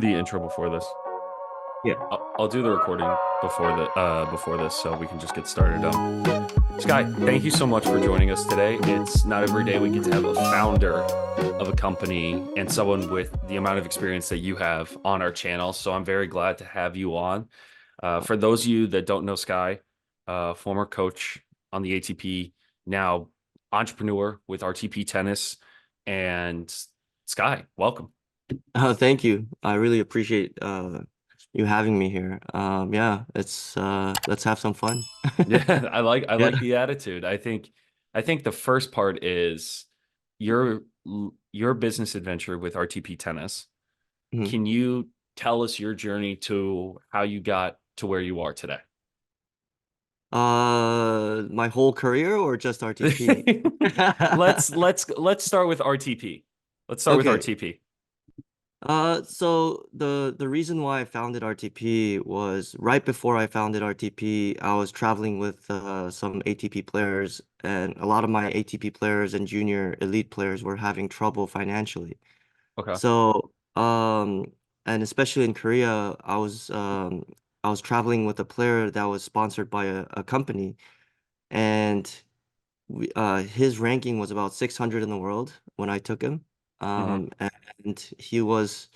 the intro before this. Yeah. I'll do the recording before this, so we can just get started. Sky, thank you so much for joining us today. It's not every day we get to have a founder of a company and someone with the amount of experience that you have on our channel. So I'm very glad to have you on. For those of you that don't know Sky, former coach on the ATP, now entrepreneur with RTP Tennis, and Sky, welcome. Thank you. I really appreciate you having me here. Yeah, it's let's have some fun. Yeah, I Yeah. like the attitude. I think the first part is your your business adventure with RTP Tennis. Mhm. Can you tell us your journey to how you got to where you are today? My whole career or just RTP? Let's start with RTP. Let's start with Okay. RTP. So the reason why I founded RTP was right before I founded RTP, I was traveling with some ATP players, and a lot of my ATP players and junior elite players were having trouble financially. Okay. So, and especially in Korea, I was traveling with a player that was sponsored by a company, and his ranking was about 600 in the world when I took him. Hmm. And he was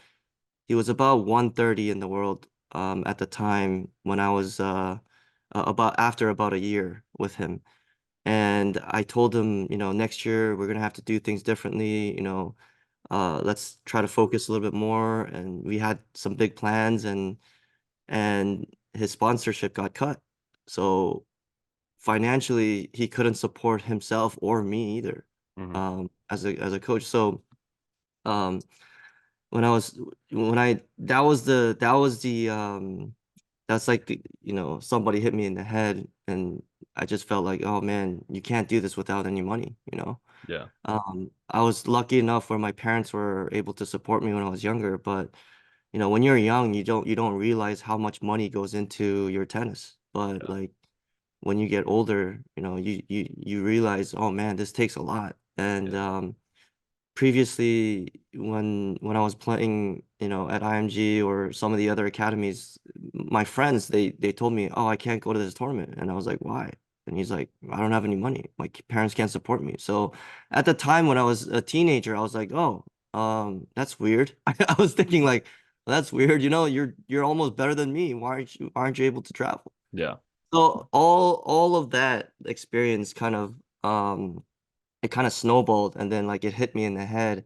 about 130 in the world at the time when I was about after about a year with him. And I told him, next year we're gonna have to do things differently, let's try to focus a little bit more. And we had some big plans, and his sponsorship got cut. So financially, he couldn't support himself or me either, Hmm. as a coach. So um, when I was when I that was the that's like somebody hit me in the head, and I just felt like, oh man, you can't do this without any money. Yeah. I was lucky enough where my parents were able to support me when I was younger, but when you're young, you don't realize how much money goes into your tennis. But Yeah. like when you get older, you realize, oh man, this takes a lot. And Yeah. previously, when I was playing, at IMG or some of the other academies, my friends they told me, oh, I can't go to this tournament, and I was like, why? And he's like, I don't have any money. My parents can't support me. So at the time when I was a teenager, I was like, oh, that's weird. I was thinking like, well, that's weird. You're almost better than me. Why aren't you able to travel? Yeah. So all of that experience it kind of snowballed, and then like it hit me in the head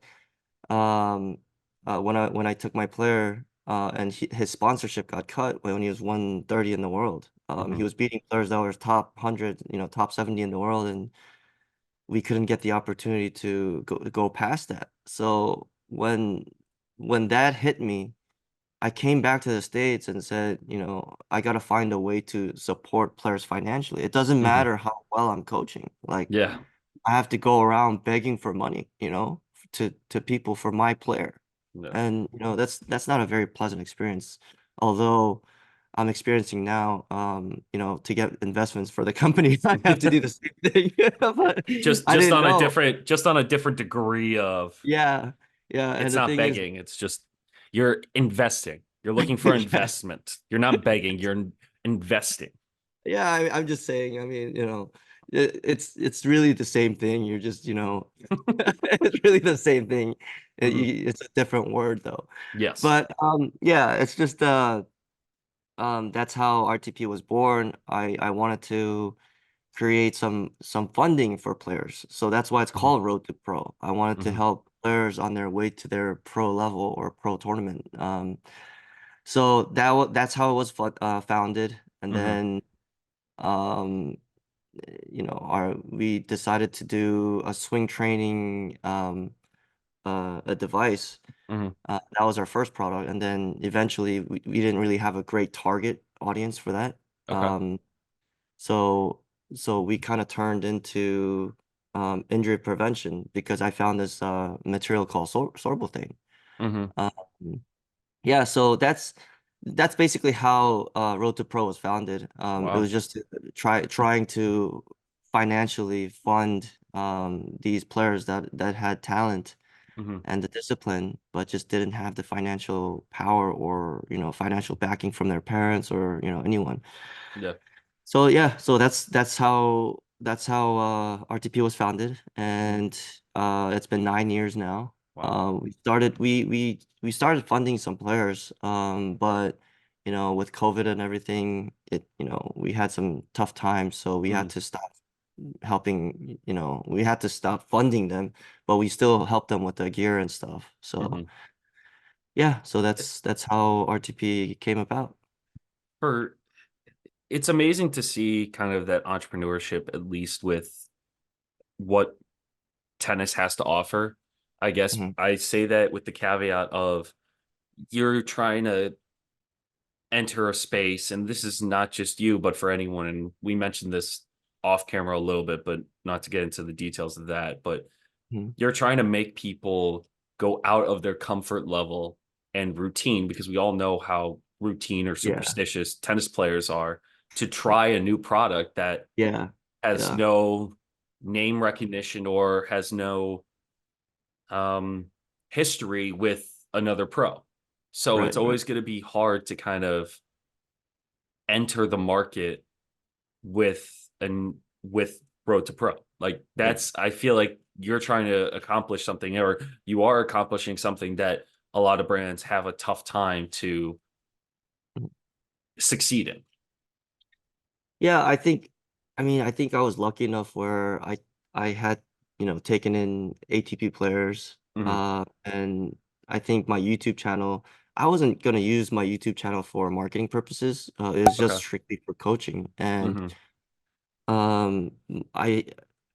um when I took my player, and his sponsorship got cut when he was 130 in the world. He Hmm. was beating players that were top 100, top 70 in the world, and we couldn't get the opportunity to go past that. So when that hit me, I came back to the States and said, I got to find a way to support players financially. It doesn't Hmm. matter how well I'm coaching. Like Yeah. I have to go around begging for money, to people for my player. Yeah. And that's not a very pleasant experience. Although I'm experiencing now, to get investments for the company, I have to do the same thing. But I Just didn't on a know. different degree of Yeah. Yeah. And it's the not thing is, begging. It's just you're investing. You're looking for yeah. investment. You're not begging. You're investing. Yeah, I'm just saying, I mean, it's really the same thing. You're just, it's really the same thing. Hmm. It's a different word though. Yes. But yeah, it's just that's how RTP was born. I wanted to create some funding for players. So that's why it's Hmm. called Road to Pro. I wanted to Hmm. help players on their way to their pro level or pro tournament. So that's how it was founded. And Hmm. then um our we decided to do a swing training a device. Hmm. That was our first product, and then eventually we didn't really have a great target audience for that. Okay. So so we kind of turned into injury prevention because I found this material called sorbothane. Hmm. Um, yeah, so that's basically how Road to Pro was founded. It Wow. was just to trying to financially fund these players that had talent. Hmm. and the discipline, but just didn't have the financial power or, financial backing from their parents or, anyone. Yeah. So yeah, so that's how RTP was founded, Hmm. and it's been 9 years now. Wow. We started funding some players, but with COVID and everything, we had some tough times, so we Hmm. had to stop helping. We had to stop funding them, but we still help them with the gear and stuff. So Hmm. yeah, so that's how RTP came about. For it's amazing to see kind of that entrepreneurship, at least with what tennis has to offer. I guess Mhm. I say that with the caveat of you're trying to enter a space, and this is not just you, but for anyone. And we mentioned this off camera a little bit, but not to get into the details of that. But Mhm. you're trying to make people go out of their comfort level and routine, because we all know how routine or Yeah, superstitious tennis players are, to try a new product that yeah, has yeah. no name recognition or has no um, history with another pro. So Right, it's right. always going to be hard to kind of enter the market with with road to pro. Like Yeah. that's, I feel like you're trying to accomplish something, or you are accomplishing something that a lot of brands have a tough time to succeed in. Yeah, I think I was lucky enough where I had, taken in ATP players, Hmm. and I think my YouTube channel, I wasn't gonna use my YouTube channel for marketing purposes. It was just Okay. strictly for coaching. And Hmm. um I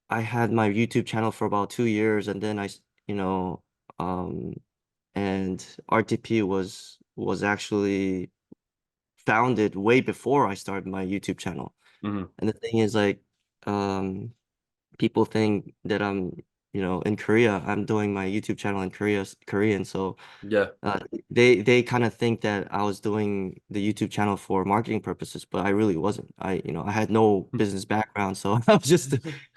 I had my YouTube channel for about 2 years, and then you know, um and RTP was actually founded way before I started my YouTube channel. Hmm. And the thing is, like, um, people think that in Korea. I'm doing my YouTube channel in Korean. So Yeah. they kind of think that I was doing the YouTube channel for marketing purposes, but I really wasn't. I had no business background, so I was just,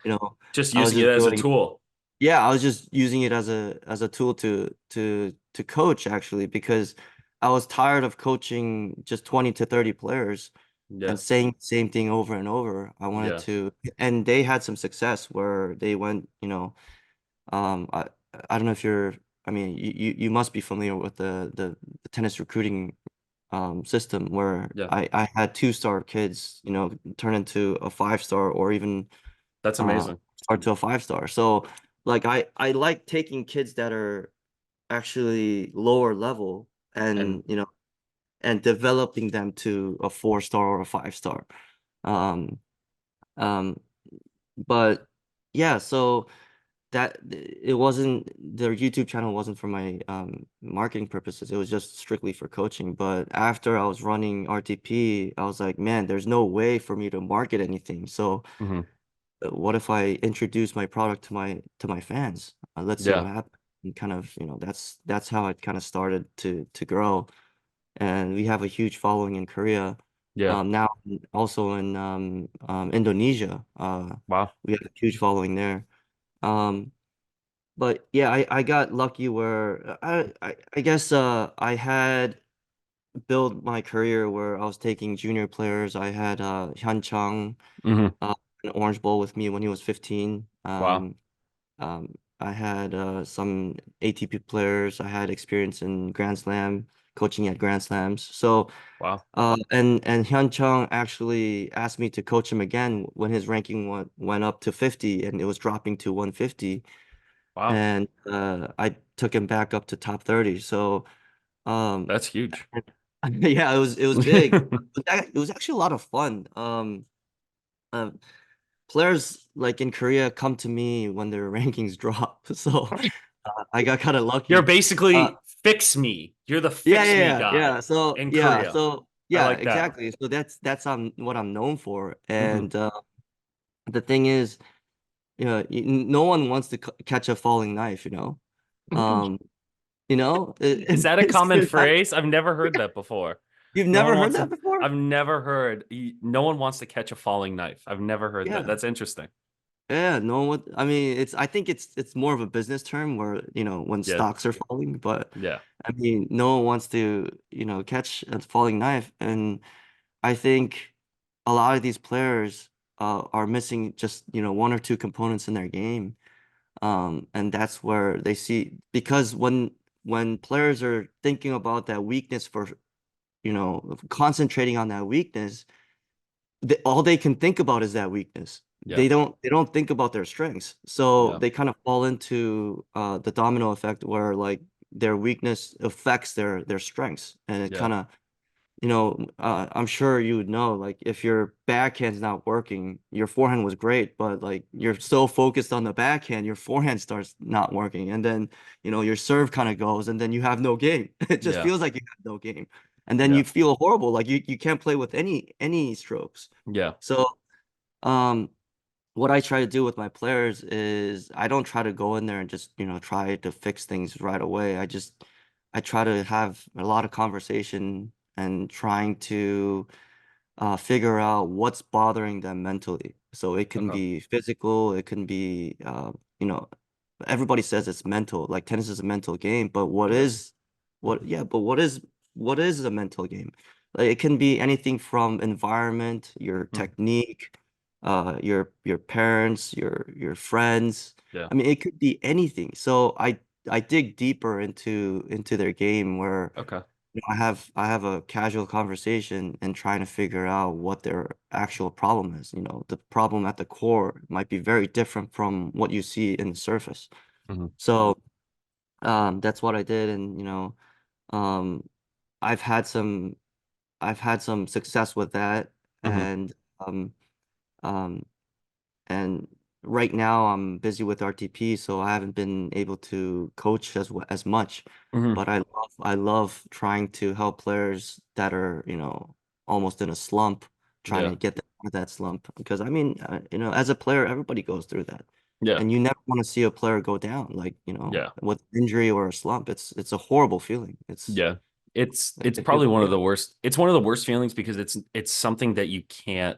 you know, Just I was using it just as a doing. tool. Yeah, I was just using it as a tool to coach, actually, because I was tired of coaching just 20 to 30 players Yeah. and saying the same thing over and over. I wanted Yeah. to, and they had some success where they went, um, I I don't know if I mean, you must be familiar with the tennis recruiting system where Yeah. I had 2-star kids, turn into a 5-star, or even That's uh amazing. start to a 5-star. So like I like taking kids that are actually lower level, And and and developing them to a 4-star or a 5-star. Um, um, but yeah, so that it wasn't their YouTube channel wasn't for my marketing purposes. It was just strictly for coaching. But after I was running RTP, I was like, man, there's no way for me to market anything. So hmm. what if I introduce my product to my fans? Let's see what Yeah. happens. And kind of, that's how it kind of started to grow. And we have a huge following in Korea. Yeah. Now also in Indonesia, Wow. we have a huge following there. Um, but yeah, I got lucky where I guess I had built my career where I was taking junior players. I had Hyun Chang Hmm. an Orange Bowl with me when he was 15. Wow. I had some ATP players. I had experience in Grand Slam, coaching at Grand Slams. So Wow. and Hyun Chung actually asked me to coach him again when his ranking went up to 50 and it was dropping to 150. Wow. And I took him back up to top 30. So um That's huge. yeah, it was big. It was actually a lot of fun. Uh, Players like in Korea come to me when their rankings drop. So I got kind of You're lucky. Uh, basically fix me. You're the yeah, fix yeah, me yeah, guy yeah. So in yeah, Korea. so I yeah, like that. exactly. So that's what I'm known for. Hmm. And the thing is, no one wants to catch a falling knife. Um, Is that a common that, phrase? I've never heard that before. you've No never one heard wants that to. before? I've never heard. No one wants to catch a falling knife. I've never heard that. Yeah. That's interesting. Yeah, no one. I mean, I think it's more of a business term where, when Yeah, stocks are falling, but yeah, I mean, no one wants to, catch a falling knife. And I think a lot of these players are missing just, one or two components in their game. And that's where they see, because when players are thinking about that weakness for, concentrating on that weakness, all they can think about is that weakness. yeah, They don't think about their strengths. So yeah, they kind of fall into the domino effect where like their weakness affects their strengths, and it yeah, kind of, I'm sure you would know, like if your backhand's not working, your forehand was great, but like you're so focused on the backhand, your forehand starts not working, and then your serve kind of goes, and then you have no game. It just yeah, feels like you have no game, and then yeah, you feel horrible, like you can't play with any strokes. yeah. So, um, what I try to do with my players is I don't try to go in there and just, try to fix things right away. I try to have a lot of conversation and trying to figure out what's bothering them mentally. So it can Okay. be physical, it can be, you know, everybody says it's mental, like tennis is a mental game, but Yeah. yeah, but what is a mental game? Like it can be anything from environment, your Mhm. technique, your parents, your friends. Yeah. I mean, it could be anything. So I dig deeper into their game where Okay. I have a casual conversation and trying to figure out what their actual problem is. The problem at the core might be very different from what you see in the surface. Hmm. So that's what I did, and um, I've had some I've had some success with that, Hmm. and um, um, and right now I'm busy with RTP, so I haven't been able to coach as much. Hmm. But I love trying to help players that are, almost in a slump, trying Yeah. to get them out of that slump. Because I mean, as a player, everybody goes through that. Yeah. And you never want to see a player go down, like, Yeah. with injury or a slump. It's a horrible feeling. Yeah. It's It feels probably one of the horrible. worst. It's one of the worst feelings because it's something that you can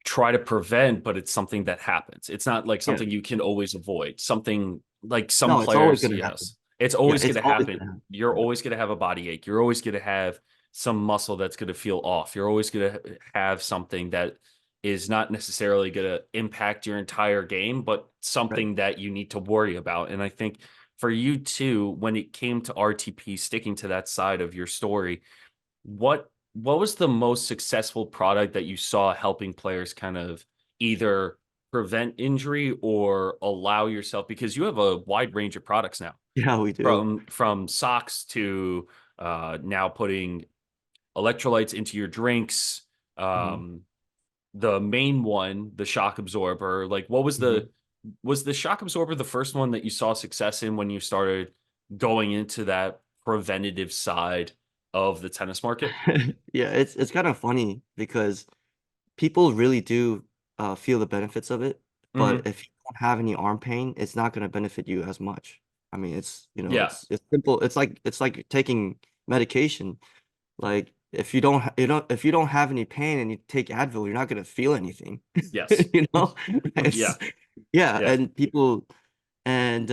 try to prevent, but it's something that happens. It's not like Yeah. something you can always avoid. Something like some No, it's always players, gonna happen. yes, it's Yeah, always going it's to always happen. gonna happen. You're Yeah. always going to have a body ache. You're always going to have some muscle that's going to feel off. You're always going to have something that is not necessarily going to impact your entire game, but Right. something that you need to worry about. And I think for you too, when it came to RTP, sticking to that side of your story, what was the most successful product that you saw helping players kind of either prevent injury or allow yourself, because you have a wide range of products now, Yeah, we do. from socks to now putting electrolytes into your drinks, Hmm. um the main one, the shock absorber, like was the shock absorber the first one that you saw success in when you started going into that preventative side of the tennis market? Yeah, it's kind of funny because people really do feel the benefits of it, but Hmm. if you don't have any arm pain, it's not going to benefit you as much. I mean, it's Yeah. it's simple. It's like taking medication. Like if you don't have any pain and you take Advil, you're not going to feel anything. Yes. You know? Yeah. It's yeah, Yeah. and people and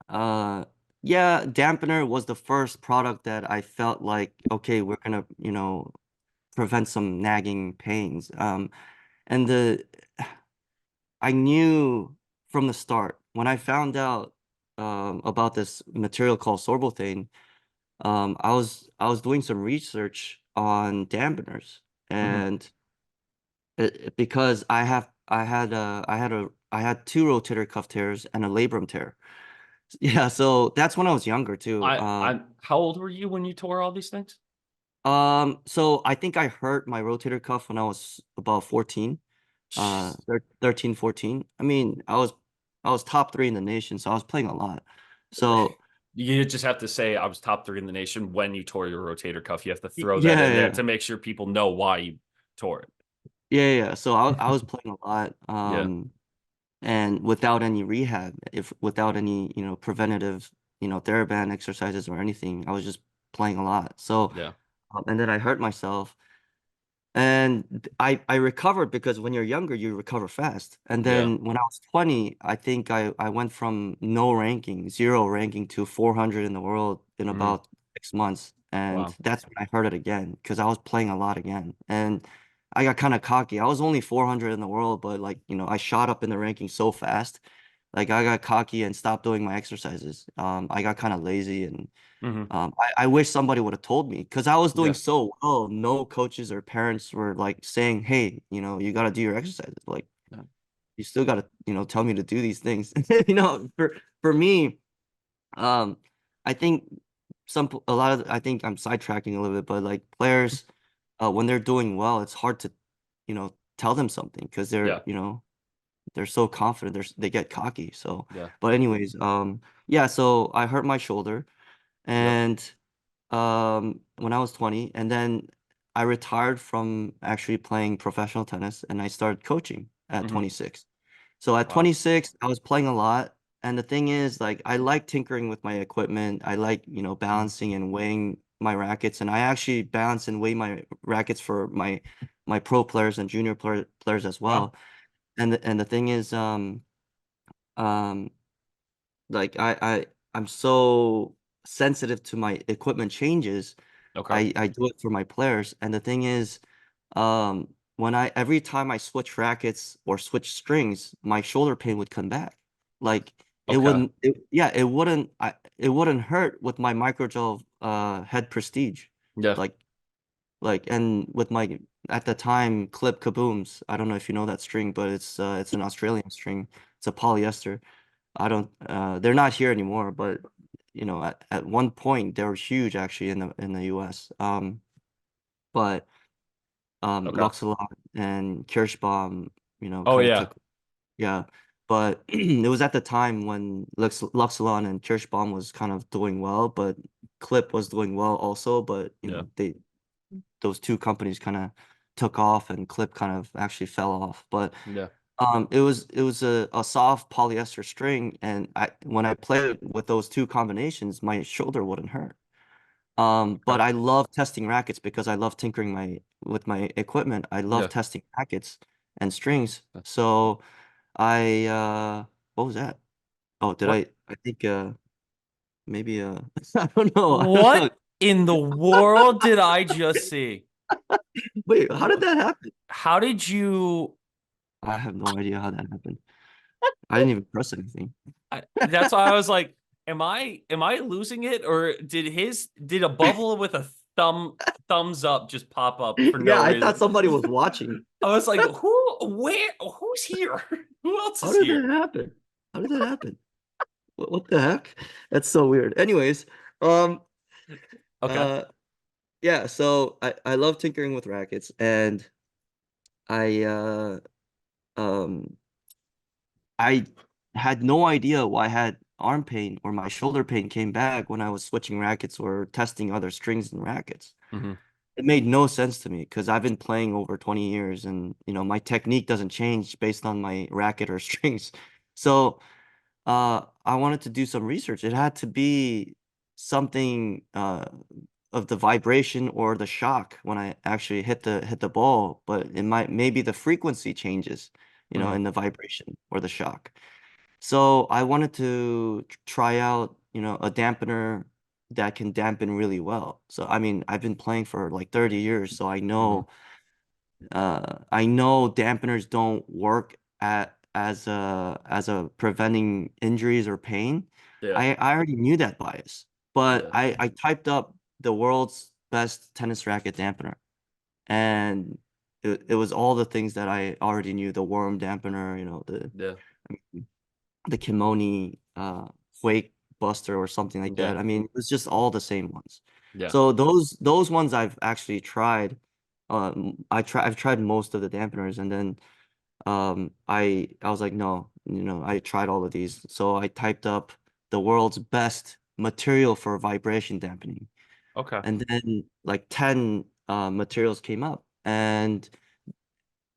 uh yeah, dampener was the first product that I felt like, okay, we're gonna, prevent some nagging pains. And I knew from the start when I found out about this material called sorbothane. I was doing some research on dampeners, Hmm. and because I had two rotator cuff tears and a labrum tear. Yeah, so that's when I was younger too. I how old were you when you tore all these things? So I think I hurt my rotator cuff when I was about 14, Jeez. 13, 14. I mean, I was top three in the nation, so I was playing a lot. So You just have to say I was top three in the nation when you tore your rotator cuff. You have to throw that yeah, in there yeah, to make sure people know why you tore it. yeah, yeah. So I was playing a lot, Yeah. and without any rehab, if without any, preventative, TheraBand exercises or anything, I was just playing a lot. So, Yeah. and then I hurt myself. And I recovered because when you're younger, you recover fast. And Yeah. then when I was 20, I think I went from no ranking, zero ranking to 400 in the world in Mm, about 6 months. And wow. that's when I heard it again because I was playing a lot again. And I got kind of cocky. I was only 400 in the world, but like, I shot up in the ranking so fast. Like I got cocky and stopped doing my exercises. I got kind of lazy and Hmm. I wish somebody would have told me because I was doing Yeah. so well. No coaches or parents were like saying, "Hey, you got to do your exercises. Like, Yeah. you still got to, tell me to do these things." For me, um, I think a lot of I think I'm sidetracking a little bit, but like players, when they're doing well, it's hard to, tell them something because Yeah. they're so confident. They get cocky. So, Yeah. but anyways, yeah. So I hurt my shoulder Yep. and when I was 20, and then I retired from actually playing professional tennis and I started coaching at Hmm. 26. So at Wow. 26, I was playing a lot. And the thing is, like, I like tinkering with my equipment. I like, Hmm. balancing and weighing my rackets. And I actually balance and weigh my rackets for my pro players and junior players as Wow. well. And the thing is, um, like I'm so sensitive to my equipment changes. Okay. I do it for my players. And the thing is, when I every time I switch rackets or switch strings, my shoulder pain would come back. Like Okay. it wouldn't hurt with my microgel head prestige. Yeah. Like and with my at the time clip kabooms. I don't know if you know that string, but it's an Australian string. It's a polyester. I don't they're not here anymore, but at one point they were huge actually in the US. But Okay. Luxelot and Kirschbaum, Oh kind of yeah. took, yeah. But it was at the time when Luxelot and Kirschbaum was kind of doing well, but Clip was doing well also, but Yeah. those two companies kind of took off and Clip kind of actually fell off. But Yeah. it was a soft polyester string, and when I played with those two combinations, my shoulder wouldn't hurt. Okay. But I love testing rackets because I love tinkering with my equipment. I love Yeah. testing rackets and strings. So I what was that? Oh, did What? I think maybe I don't know. I don't know. What in the world did I just see? Wait, how did that happen? How did you? I have no idea how that happened. I didn't even press anything. That's why I was like, am I losing it, or did a bubble with a thumbs up just pop up for no Yeah, I thought reason? somebody was watching. I was like, who's here? Who else How is did that here? happen? How did that happen? What the heck? That's so weird. Anyways, um, Okay. uh, yeah, so I love tinkering with rackets and I um I had no idea why I had arm pain or my shoulder pain came back when I was switching rackets or testing other strings and rackets. Hmm. It made no sense to me because I've been playing over 20 years and my technique doesn't change based on my racket or strings. So I wanted to do some research. It had to be something of the vibration or the shock when I actually hit the ball, but it might maybe the frequency changes, Hmm. in the vibration or the shock. So I wanted to try out, a dampener that can dampen really well. So I mean, I've been playing for like 30 years, so Hmm. I know dampeners don't work as a preventing injuries or pain. Yeah. I already knew that bias, but Yeah. I typed up the world's best tennis racket dampener, and it was all the things that I already knew, the worm dampener, Yeah. the Kimoni Quake Buster or something like Yeah. that. I mean, it was just all the same ones. Yeah. So those ones I've actually tried. I've tried most of the dampeners, and then I was like, no, I tried all of these. So I typed up the world's best material for vibration dampening, Okay. and then like 10 materials came up, and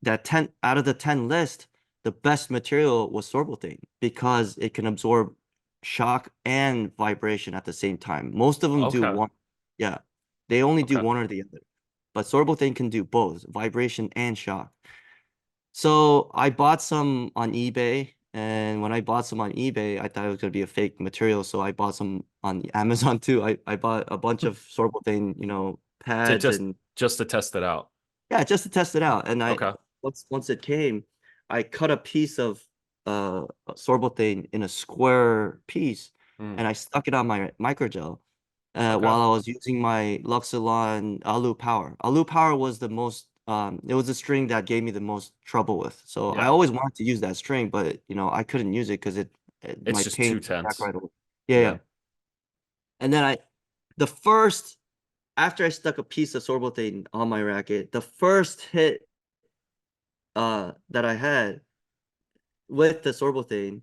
that 10 out of the 10 list, the best material was sorbothane because it can absorb shock and vibration at the same time. Most of them do Okay. one. Yeah. They only do Okay. one or the other. but Sorbothane can do both vibration and shock. So I bought some on eBay, and when I bought some on eBay, I thought it was gonna be a fake material, so I bought some on Amazon too. I bought a bunch of Sorbothane, To pads and just to test it out. yeah, just to test it out. And Okay. once it came, I cut a piece of Sorbothane in a square piece, Mm. and I stuck it on my microgel Okay. while I was using my Luxilon Alu Power. Alu Power was the most it was the string that gave me the most trouble with. So I Yeah. always wanted to use that string, but I couldn't use it because It's my just pain too came back tense. right away. Yeah, Yeah. yeah. And then the first after I stuck a piece of Sorbothane on my racket, the first hit that I had with the Sorbothane,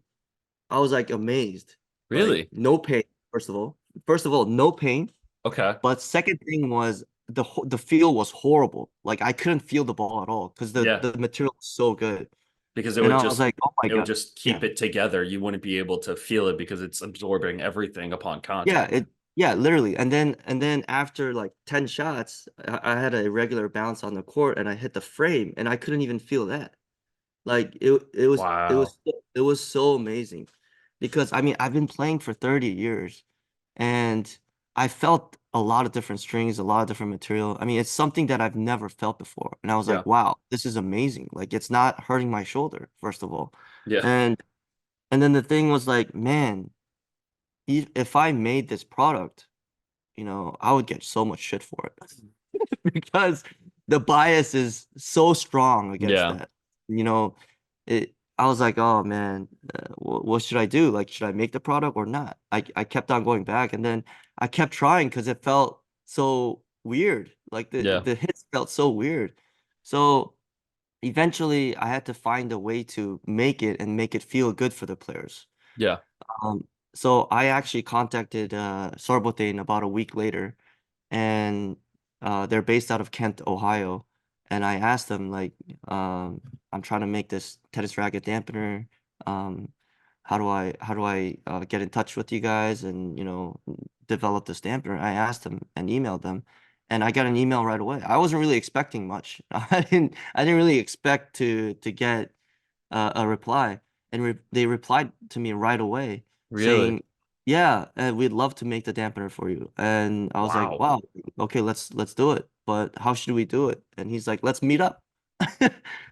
I was like amazed. Like Really? no pain, first of all. First of all, no pain. Okay. But second thing was the feel was horrible. Like I couldn't feel the ball at all because Yeah. the material was so good. Because And I was like, oh my it would God. just Yeah. keep it together. You wouldn't be able to feel it because it's absorbing everything upon Yeah, contact. yeah, literally. And then after like 10 shots, I had a regular bounce on the court and I hit the frame and I couldn't even feel that. Like Wow. it was so amazing because I mean I've been playing for 30 years and I felt a lot of different strings, a lot of different material. I mean, it's something that I've never felt before. And I was Yeah. like, wow, this is amazing. Like it's not hurting my shoulder, first of all. Yeah. And and then the thing was like, man, if I made this product, I would get so much shit for it. Because the bias is so strong against Yeah. that. You know, I was like, oh man, what should I do? Like, should I make the product or not? I kept on going back, and then I kept trying because it felt so weird. Like Yeah. the hits felt so weird. So eventually, I had to find a way to make it and make it feel good for the players. Yeah. Um, so I actually contacted Sorbothane about a week later, and they're based out of Kent, Ohio. And I asked them like, I'm trying to make this tennis racket dampener. Um, how do I get in touch with you guys and develop this dampener? I asked them and emailed them, and I got an email right away. I wasn't really expecting much. I didn't really expect to get a reply, and they replied to me right away Really? saying, "Yeah, we'd love to make the dampener for you." And I was like, Wow. "Wow, okay, let's do it. But how should we do it?" And he's like, "Let's meet up."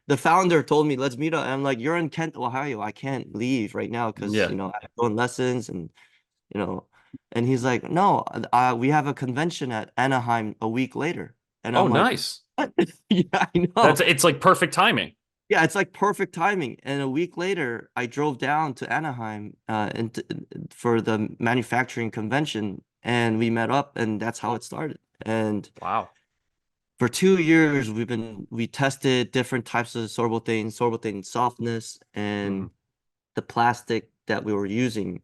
The founder told me, "Let's meet up." And I'm like, "You're in Kent, Ohio. I can't leave right now because Yeah. I'm doing lessons and you know." And he's like, "No, we have a convention at Anaheim a week later." And Oh, I'm like, nice. "What?" Yeah, I know. It's like perfect timing. Yeah, it's like perfect timing. And a week later, I drove down to Anaheim for the manufacturing convention, and we met up, and that's how it started. And Wow. for 2 years, we tested different types of sorbothane softness, Mhm. and the plastic that we were using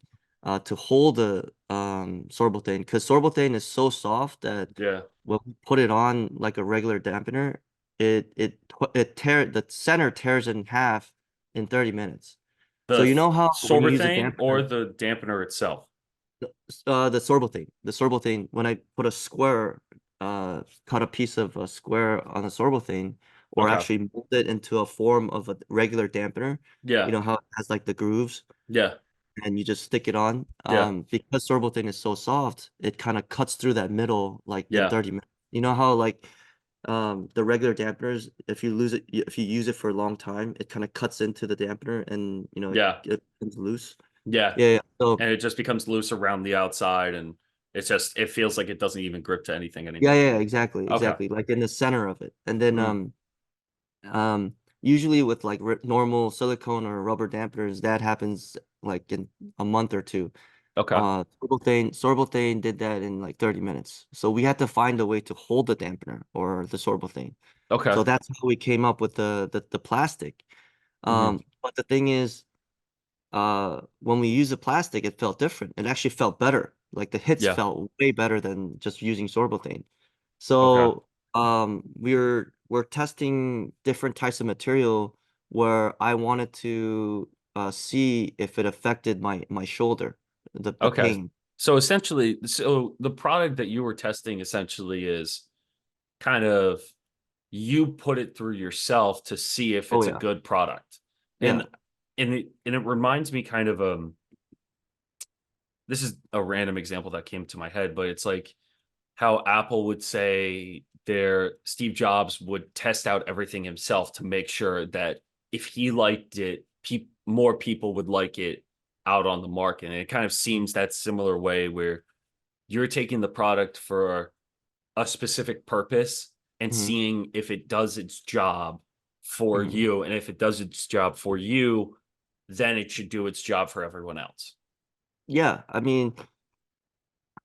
to hold the sorbothane, because sorbothane is so soft that Yeah. when we put it on like a regular dampener, the center tears in half in 30 minutes. So The you know how when you use a sorbethane or dampener, the dampener itself? the sorbothane, when I put a square, cut a piece of a square on a sorbothane, or Okay. actually mold it into a form of a regular dampener, you Yeah. know how it has like the grooves, Yeah. and you just stick it on. Yeah. Because sorbothane is so soft, it kind of cuts through that middle like in Yeah. 30 minutes. You know how like the regular dampeners, if you use it for a long time, it kind of cuts into the dampener and Yeah. it becomes loose. Yeah. Yeah, yeah. So And it just becomes loose around the outside and it feels like it doesn't even grip to anything yeah, anymore. yeah, exactly, Okay. exactly. Like in the center of it. And then Mm. usually with like normal silicone or rubber dampeners, that happens like in a month or two. Okay. Sorbothane did that in like 30 minutes. So we had to find a way to hold the dampener or the sorbothane. Okay. So that's how we came up with the plastic. Hmm. But the thing is, when we used the plastic, it felt different. It actually felt better. Like the hits Yeah. felt way better than just using sorbothane. Okay. So we're testing different types of material where I wanted to see if it affected my shoulder, the Okay. pain. So essentially, so the product that you were testing essentially is kind of you put it through yourself to see if Oh it's a yeah. good product. Yeah. And it reminds me kind of this is a random example that came to my head, but it's like how Apple would say their Steve Jobs would test out everything himself to make sure that if he liked it, more people would like it out on the market. And it kind of seems that similar way where you're taking the product for a specific purpose and Hmm. seeing if it does its job for Hmm. you. And if it does its job for you, then it should do its job for everyone else. Yeah. I mean,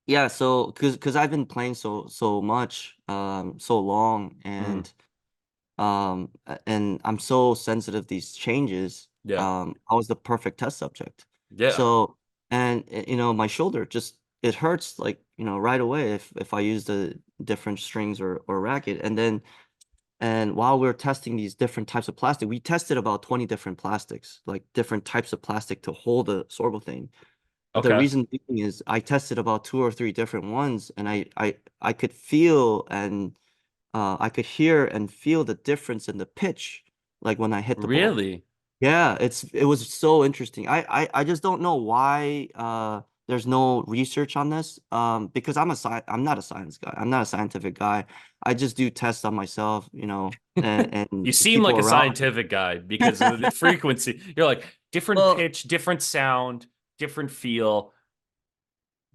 yeah. So, because I've been playing so much, so long, Mm, and I'm so sensitive to these changes. yeah. I was the perfect test subject. Yeah. So, and my shoulder just it hurts like right away if I use the different strings or racket, and while we are testing these different types of plastic, we tested about 20 different plastics, like different types of plastic to hold a sorbo thing. The Okay. reason being is I tested about two or three different ones, and I could feel and I could hear and feel the difference in the pitch, like when I hit the ball. Really? Yeah, it was so interesting. I just don't know why there's no research on this. Because I'm not a science guy. I'm not a scientific guy. I just do tests on myself, and You the seem people like a around me. scientific guy because of the frequency. You're like different Well, pitch, different sound, different feel.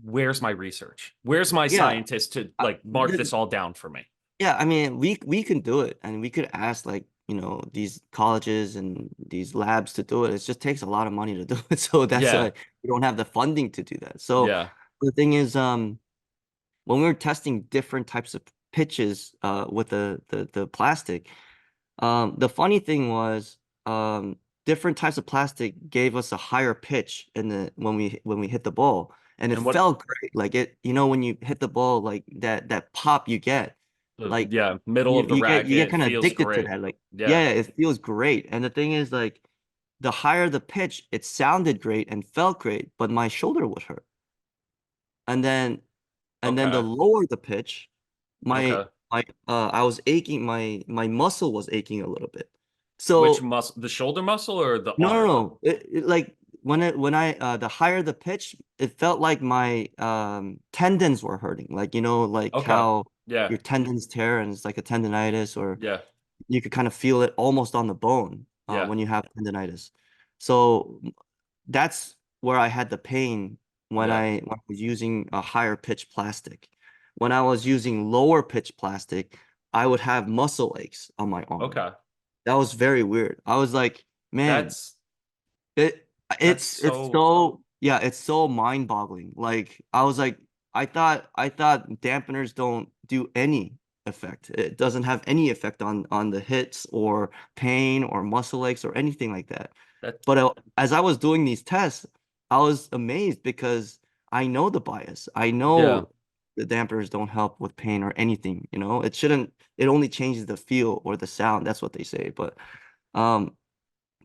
Where's my research? Where's my yeah. scientist to Uh, like mark this all down for me? Yeah, I mean, we can do it, and we could ask like, these colleges and these labs to do it. It just takes a lot of money to do it, so that's Yeah. why we don't have the funding to do that. So Yeah. the thing is, when we were testing different types of pitches, with the plastic, the funny thing was, different types of plastic gave us a higher pitch in the when we hit the ball, and it And what felt great. Like when you hit the ball, like that pop you get, the like yeah, middle you of the you get racket kind of feels addicted to great. that. Like Yeah. yeah, it feels great. And the thing is, like the higher the pitch, it sounded great and felt great, but my shoulder would hurt. And then the Okay. lower the pitch, my Okay. I was aching, my muscle was aching a little bit. Which So muscle? The shoulder muscle or the no, no, arm? no. Like when I the higher the pitch, it felt like my tendons were hurting. Like like Okay. how Yeah. your tendons tear and it's like a tendonitis, or Yeah. you could kind of feel it almost on the bone Yeah. when you have tendonitis. So that's where I had the pain Yeah. when I was using a higher pitch plastic. When I was using lower pitch plastic, I would have muscle aches on my arm. Okay. That was very weird. I was like, man, That's it that's it's so so yeah, it's so mind-boggling. Like I was like, I thought dampeners don't do any effect. It doesn't have any effect on the hits or pain or muscle aches or anything like that. that But as I was doing these tests, I was amazed because I know the bias. I yeah. know the dampeners don't help with pain or anything, It shouldn't, it only changes the feel or the sound. That's what they say. Um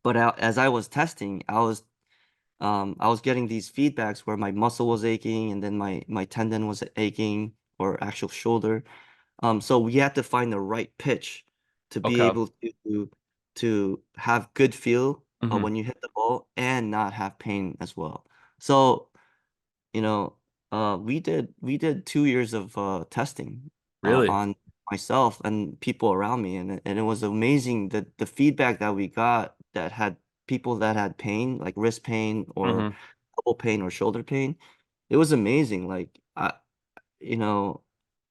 as I was testing, I was getting these feedbacks where my muscle was aching and then my tendon was aching or actual shoulder. So we had to find the right pitch to be Okay. able to have good feel Hmm. when you hit the ball and not have pain as well. So, you know, we did 2 years of testing Really? on myself and people around me, and it was amazing that the feedback that we got that had people that had pain, like wrist pain or Hmm. elbow pain or shoulder pain. It was amazing. Like you know,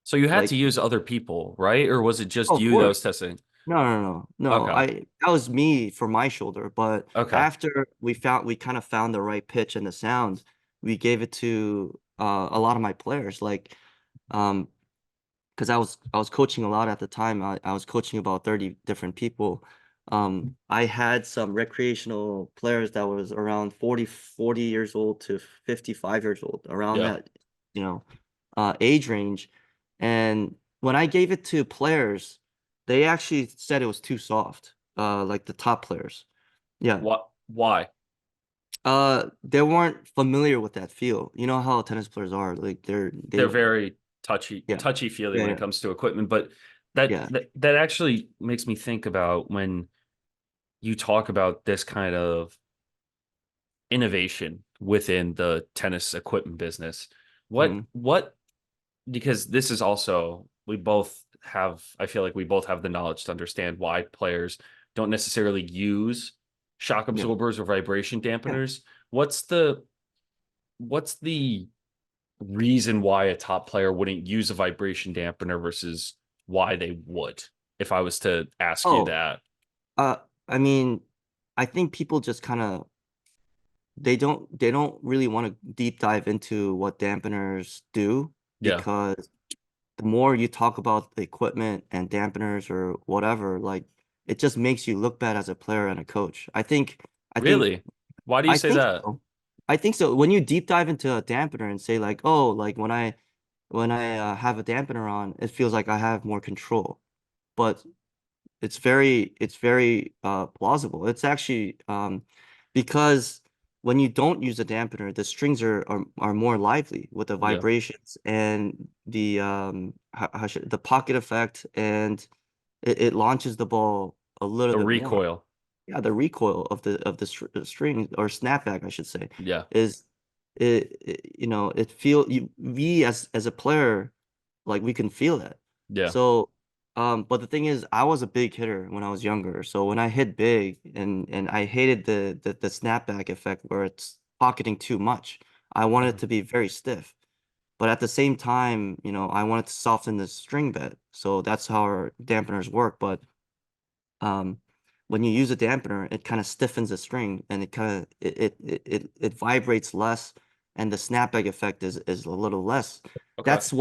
So you had to like use other people, right? Or was it oh, just of you that was course. testing? No, no, no, no. Okay. That was me for my shoulder, but Okay. after we kind of found the right pitch and the sound, we gave it to a lot of my players, like um because I was coaching a lot at the time. I was coaching about 30 different people. I had some recreational players that was around 40 years old to 55 years old, around Yeah. that, age range. And when I gave it to players, they actually said it was too soft, like the top players. Yeah. What? Why? They weren't familiar with that feel. You know how tennis players are, like They're they very yeah. touchy feely Yeah, when it yeah. comes to equipment, but that Yeah. that actually makes me think about when you talk about this kind of innovation within the tennis equipment business. Hmm. What because this is also we both have I feel like we both have the knowledge to understand why players don't necessarily use shock Yeah. absorbers or vibration Yeah. dampeners. What's the reason why a top player wouldn't use a vibration dampener versus why they would, if I was to ask you Oh, that? uh, I mean, I think people just kind of they don't really want to deep dive into what dampeners do Yeah. because the more you talk about the equipment and dampeners or whatever, like it just makes you look bad as a player and a coach. I think, Really? Why do you I say think that? so. I think so. When you deep dive into a dampener and say like, oh, like when I have a dampener on, it feels like I have more control. But it's very plausible. It's actually because when you don't use a dampener, the strings are more lively with the Yeah. vibrations and the the pocket effect, and it launches the ball a little The bit more. recoil. Yeah, the recoil of the string or snapback, I should say, Yeah. is it feel you we as a player, like we can feel that. Yeah. So but the thing is, I was a big hitter when I was younger. So when I hit big, and I hated the snapback effect where it's pocketing too much. I wanted it Mhm. to be very stiff. But at the same time, I wanted to soften the string bed. So that's how our dampeners work. But um, when you use a dampener, it kind of stiffens the string, and it kind of it vibrates less, and the snapback effect is a little less. Okay. That's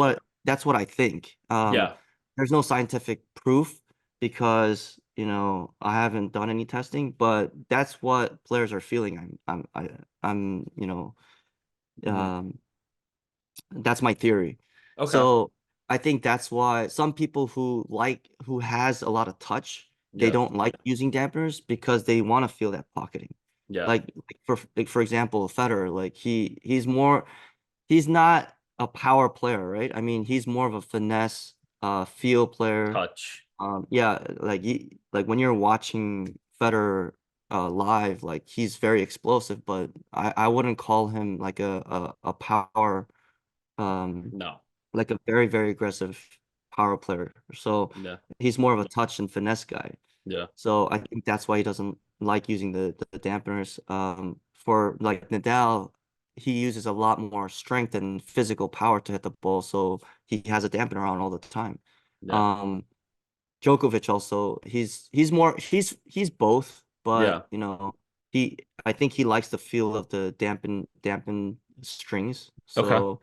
what I think. Yeah. There's no scientific proof because I haven't done any testing, but that's what players are feeling. I'm Hmm. um that's my theory. Okay. So I think that's why some people who has a lot of touch, they Yeah. don't like using dampeners because they want to feel that pocketing. Yeah. Like for example, Federer, like he's not a power player, right? I mean, he's more of a finesse feel player. Touch. Yeah, like when you're watching Federer live, like he's very explosive, but I wouldn't call him like a power um No. like a very, very aggressive power player. So Yeah. he's more of a touch and finesse guy. Yeah. So I think that's why he doesn't like using the dampeners. For like Nadal, he uses a lot more strength and physical power to hit the ball, so he has a dampener on all the time. Yeah. Um, Djokovic also, he's both, but Yeah. he I think he likes the feel of the dampen strings. Okay. So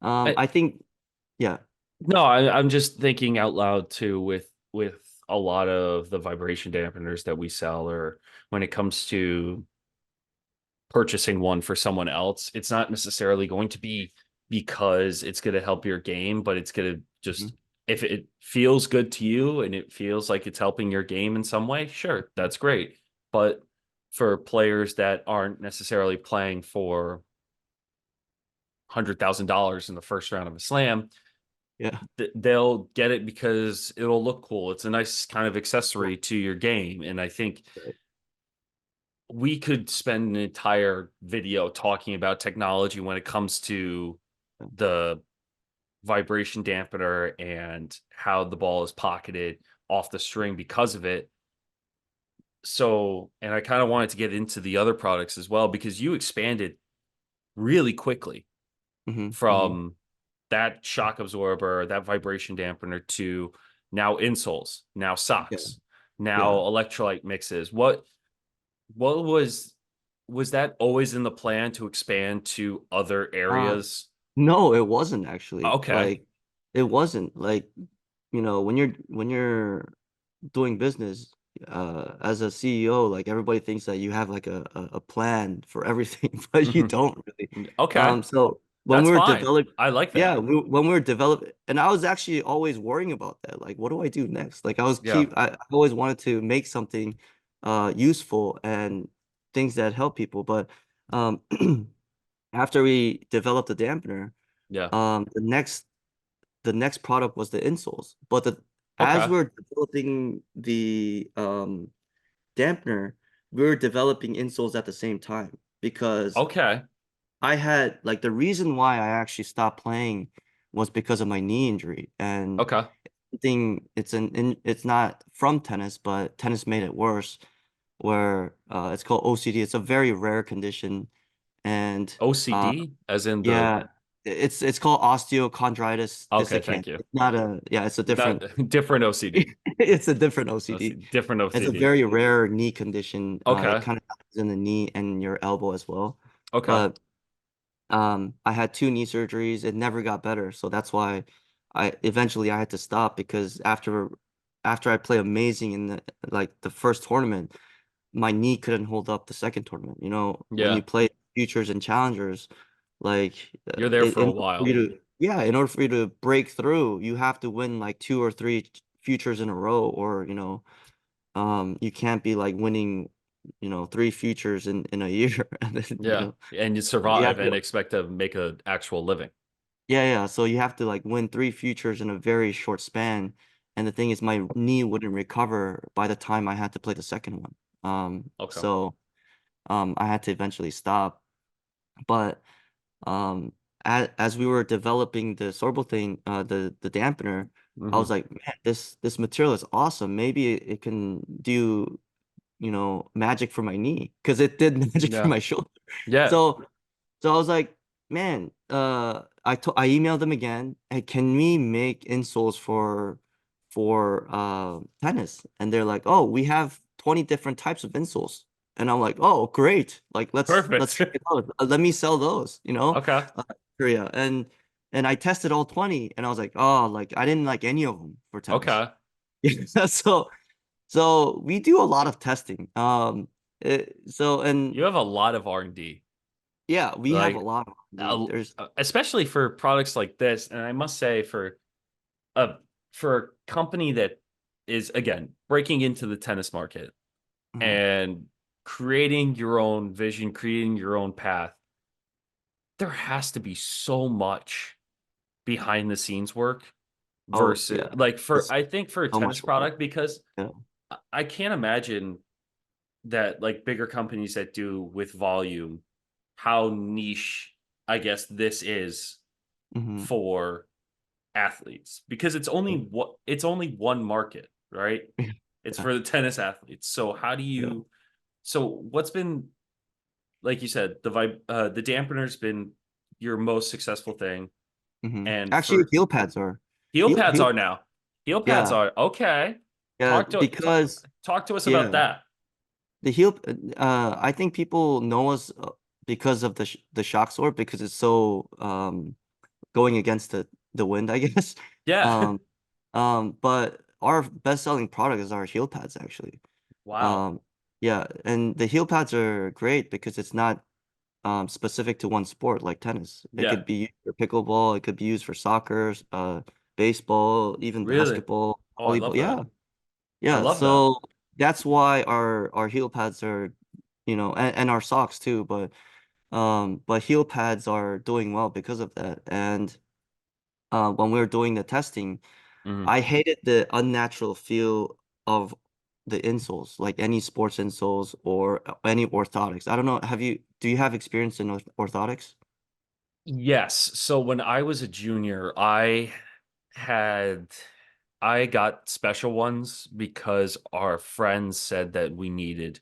I, I think yeah. no, I'm just thinking out loud too with a lot of the vibration dampeners that we sell or when it comes to purchasing one for someone else, it's not necessarily going to be because it's going to help your game, but it's going to Mhm. just if it feels good to you and it feels like it's helping your game in some way, sure, that's great. But for players that aren't necessarily playing for $100,000 in the first round of a slam, Yeah. they'll get it because it'll look cool. It's a nice kind of Right. accessory to your game. And I think Right. we could spend an entire video talking about technology when it comes to Yeah. the vibration dampener and how the ball is pocketed off the string because of it. So, and I kind of wanted to get into the other products as well because you expanded really quickly Hmm. Hmm. from that shock absorber, that vibration dampener to now insoles, now Yeah. socks, now Yeah. electrolyte mixes. What was that always in the plan to expand to other Uh, areas? no, it wasn't actually. Okay. Like, it wasn't like, when you're doing business, as a CEO, like everybody thinks that you have like a plan for everything, but you Mhm. don't really. Okay. So when That's we were fine. developing, I like yeah, that. when we were developing, and I was actually always worrying about that. Like, what do I do next? Like, Yeah. I always wanted to make something useful and things that help people, but um after we developed the dampener, Yeah. the next product was the insoles. But as Okay. we're developing the dampener, we were developing insoles at the same time because Okay. I had like the reason why I actually stopped playing was because of my knee injury. And Okay. it's not from tennis, but tennis made it worse, where it's called OCD. It's a very rare condition, and uh OCD, as in the. yeah, it's called osteochondritis Okay, dissecans. thank you. It's not a yeah, it's a different Not different OCD. it's a different OCD. Different It's a OCD. very rare knee condition. It Okay. kind of happens in the knee and your elbow as well. Okay. But I had two knee surgeries. It never got better. So that's why I had to stop because after I played amazing in the first tournament, my knee couldn't hold up the second tournament. You know, when you Yeah. play futures and challengers, like You're there for a in order for while. you to yeah, in order for you to break through, you have to win like two or three futures in a row, or you can't be like winning, three futures in a year, and then Yeah. And you you survive have and to expect to make an actual living. yeah, so you have to like win three futures in a very short span. And the thing is, my knee wouldn't recover by the time I had to play the second one. Okay. So I had to eventually stop. But as we were developing the sorbal thing, the dampener, I was Hmm. like, man, this material is awesome. Maybe it can do, magic for my knee because it did magic for Yeah. my shoulder. Yeah. So so I was like, man, I emailed them again. Hey, can we make insoles for tennis? And they're like, oh, we have 20 different types of insoles. And I'm like, oh, great. Like let's Perfect. try those. Let me sell those, Okay. Korea. And I tested all 20 and I was like, oh, like I didn't like any of them for tennis. Okay. Yeah, so we do a lot of testing. And You have a lot of R&D. yeah, we have a Like lot of there's especially for products like this, and I must say a for a company that is again breaking into the tennis market mhm. and creating your own vision, creating your own path, there has to be so much behind the scenes work Oh versus yeah, like for it's I think for a so tennis much work. product because Yeah. I can't imagine that like bigger companies that do with volume how niche I guess this is Hmm. for athletes because it's only one market, right? It's Yeah. for the tennis athletes. So how do Yeah. you so what's been like you said, the dampener's been your most successful thing. And Actually, for heel pads are heel heel pads heel. are now. Heel pads Yeah, are okay. yeah, Talk to us about yeah, that. the heel. I think people know us because of the shock sword because it's so going against the wind, I guess. Yeah. Um, but our best-selling product is our heel pads actually. Wow. Um, yeah, and the heel pads are great because it's not specific to one sport like tennis. It Yeah. could be used for pickleball, it could be used for soccer, baseball, even Really? basketball, Oh, I volleyball. love that. Yeah. I Yeah. love that. So that's why our heel pads are, and our socks too, but heel pads are doing well because of that. And when we were doing the testing, Mhm. I hated the unnatural feel of the insoles, like any sports insoles or any orthotics. I don't know, do you have experience in orthotics? Yes. So when I was a junior, had I got special ones because our friends said that we needed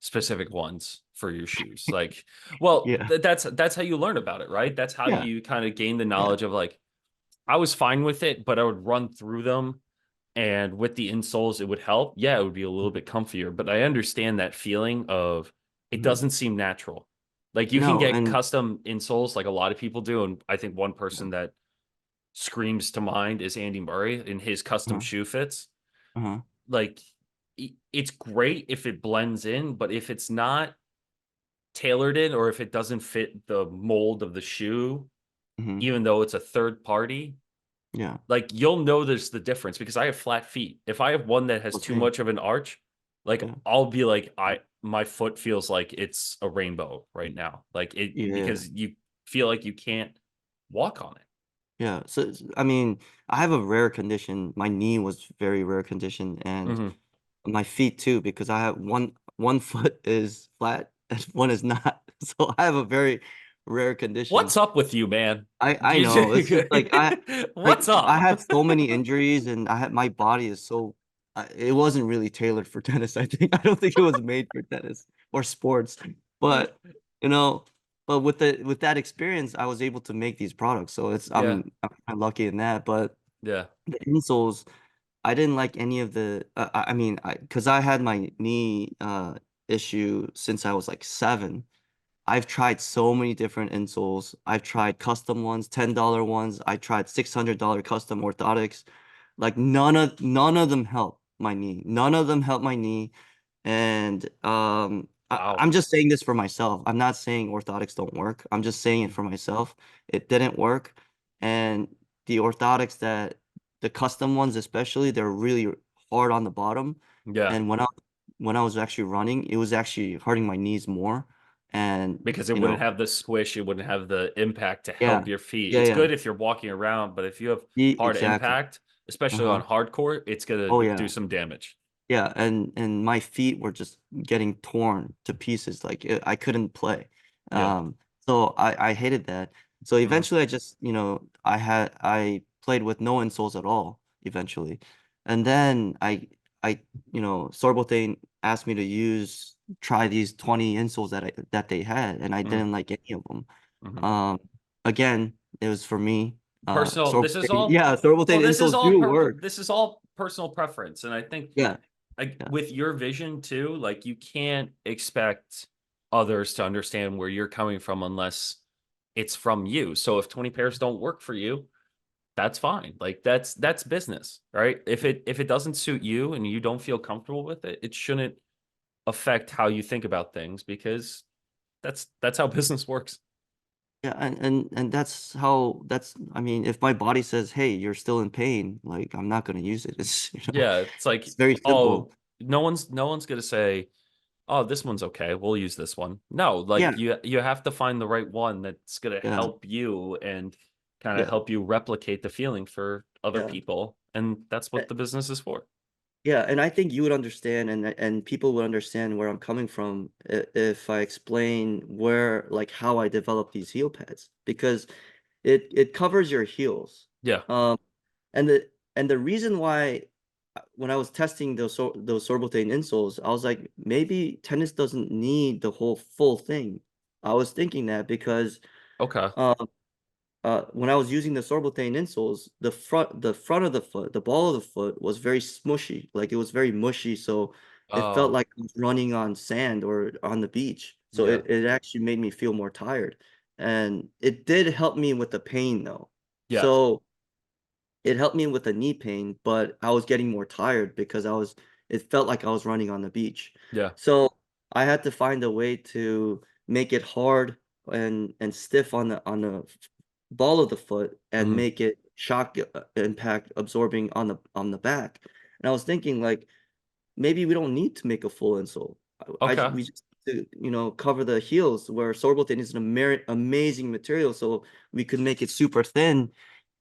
specific ones for your shoes. Like, well, Yeah. that's how you learn about it, right? That's how Yeah. you kind of gain the Yeah. knowledge of like I was fine with it, but I would run through them and with the insoles it would help. Yeah, it would be a little bit comfier, but I understand that feeling of it Mhm. doesn't seem natural. Like you can No, get and custom insoles like a lot of people do, and I think one person that screams to mind is Andy Murray in his custom uh-huh, shoe fits. uh-huh, Like it's great if it blends in, but if it's not tailored in or if it doesn't fit the mold of the shoe, mhm, even though it's a third party, yeah. like you'll know there's the difference because I have flat feet. If I have one that has Well, too same. much of an arch, like Yeah. I'll be like my foot feels like it's a rainbow right now. Like it Yeah. because you feel like you can't walk on it. Yeah. So I mean, I have a rare condition. My knee was very rare condition, and Hmm. my feet too, because I have one foot is flat and one is not. So I have a very rare condition. What's up with you, man? I You know. It's just What's I up? had so many injuries, and I had my body is so it wasn't really tailored for tennis. I don't think it was made for tennis or sports. But you know, but with that experience, I was able to make these products. So Yeah, I'm kind of lucky in that. But yeah. the insoles, I didn't like any of the. I mean, because I had my knee issue since I was like 7. I've tried so many different insoles. I've tried custom ones, $10 ones. I tried $600 custom orthotics. Like none of them help my knee. None of them help my knee. And Wow. I'm just saying this for myself. I'm not saying orthotics don't work. I'm just saying it for myself. It didn't work. And the orthotics that the custom ones especially, they're really hard on the bottom. Yeah, And when I was actually running, it was actually hurting my knees more. And because it you wouldn't know, have the squish, it wouldn't have the impact to yeah, help your feet. yeah, It's yeah, good if you're walking around, but if you have hard exactly. impact, especially on Uh-huh. hard court, it's gonna Oh do yeah. some damage. Yeah, and my feet were just getting torn to pieces. Like I couldn't play. Yeah. So I hated that. So Hmm. eventually I just, I played with no insoles at all eventually. And then Sorbothane asked me to try these 20 insoles that they had, and I Hmm. didn't like any of them. Hmm. Um again, it was for me. Personal. This is Sorbothane, all. yeah, Well, Sorbothane insoles do work. this is all personal preference, and I think Yeah, like yeah. with your vision too, like you can't expect others to understand where you're coming from unless it's from you. So if 20 pairs don't work for you, that's fine. Like that's business, right? If it doesn't suit you and you don't feel comfortable with it, it shouldn't affect how you think about things because that's how business works. Yeah, and that's I mean, if my body says, "Hey, you're still in pain," like I'm not gonna use it. It's Yeah, it's like, it's very simple. oh, no one's gonna say, oh, this one's okay, we'll use this one. No, like Yeah, you have to find the right one that's gonna yeah, help you and kind of yeah, help you replicate the feeling for other yeah. people, and that's Uh, what the business is for. Yeah, and I think you would understand, and people would understand where I'm coming from if I explain where, like, how I develop these heel pads, because it covers your heels. Yeah, Um, and the reason why when I was testing those Sorbothane insoles, I was like, maybe tennis doesn't need the whole full thing. I was thinking that because okay. um when I was using the Sorbothane insoles, the front of the foot, the ball of the foot was very smushy. Like it was very mushy, so it felt Oh, like I was running on sand or on the beach. So yeah, it actually made me feel more tired. And it did help me with the pain though. yeah, So it helped me with the knee pain, but I was getting more tired because it felt like I was running on the beach. yeah. So I had to find a way to make it hard and stiff on the ball of the foot and Hmm. make it shock impact absorbing on the back. And I was thinking like maybe we don't need to make a full insole. Okay. We just need to, cover the heels where sorbothane is an amazing material, so we could make it super thin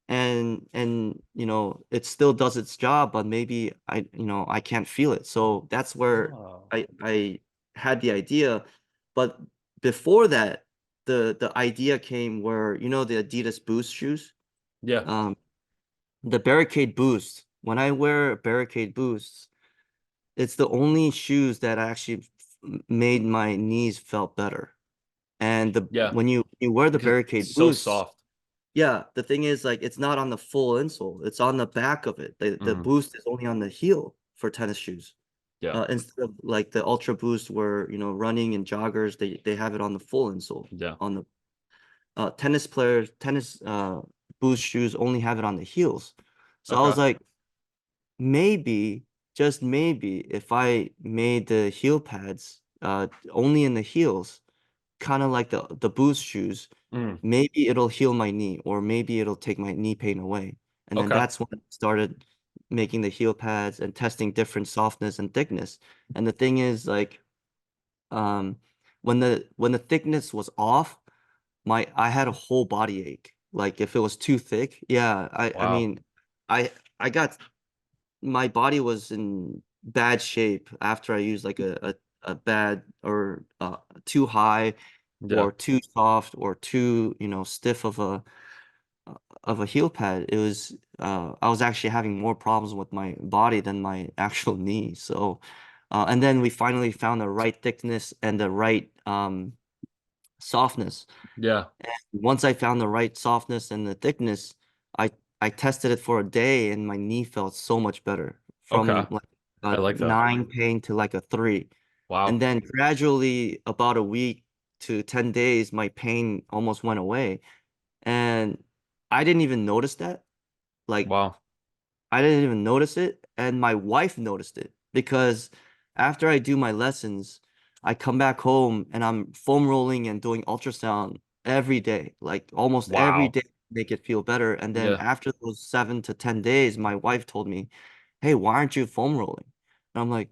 and it still does its job, but maybe I can't feel it. So that's where Oh, I had the idea. But before that, the idea came where the Adidas Boost shoes, yeah, um the Barricade Boost. When I wear Barricade Boosts, it's the only shoes that actually made my knees felt better. And the yeah. when you wear the Because it's Barricade so Boosts, soft. yeah, the thing is, like, it's not on the full insole. It's on the back of it. The Hmm. boost is only on the heel for tennis shoes. Yeah, Instead of like the Ultra Boost where, running and joggers, they have it on the full insole. yeah. On the tennis boost shoes only have it on the heels. So I was Okay. like, maybe, just maybe, if I made the heel pads only in the heels, kind of like the boost shoes, Mm. maybe it'll heal my knee or maybe it'll take my knee pain away. And then Okay. that's when I started making the heel pads and testing different softness and thickness. And the thing is, like, um when the thickness was off, my I had a whole body ache. Like if it was too thick, yeah. I Wow. mean, I got my body was in bad shape after I used like a bad or too high Yeah. or too soft or too, stiff of a heel pad. It was I was actually having more problems with my body than my actual knee. So and then we finally found the right thickness and the right softness. Yeah. Once I found the right softness and the thickness, I I tested it for a day and my knee felt so much better Okay. from like I a like that. 9 pain to like a 3. And Wow. then gradually about a week to 10 days, my pain almost went away. And I didn't even notice that. Like Wow. I didn't even notice it, and my wife noticed it because after I do my lessons, I come back home and I'm foam rolling and doing ultrasound every day, like almost every Wow. day to make it feel better. And then Yeah. after those 7 to 10 days, my wife told me, "Hey, why aren't you foam rolling?" And I'm like,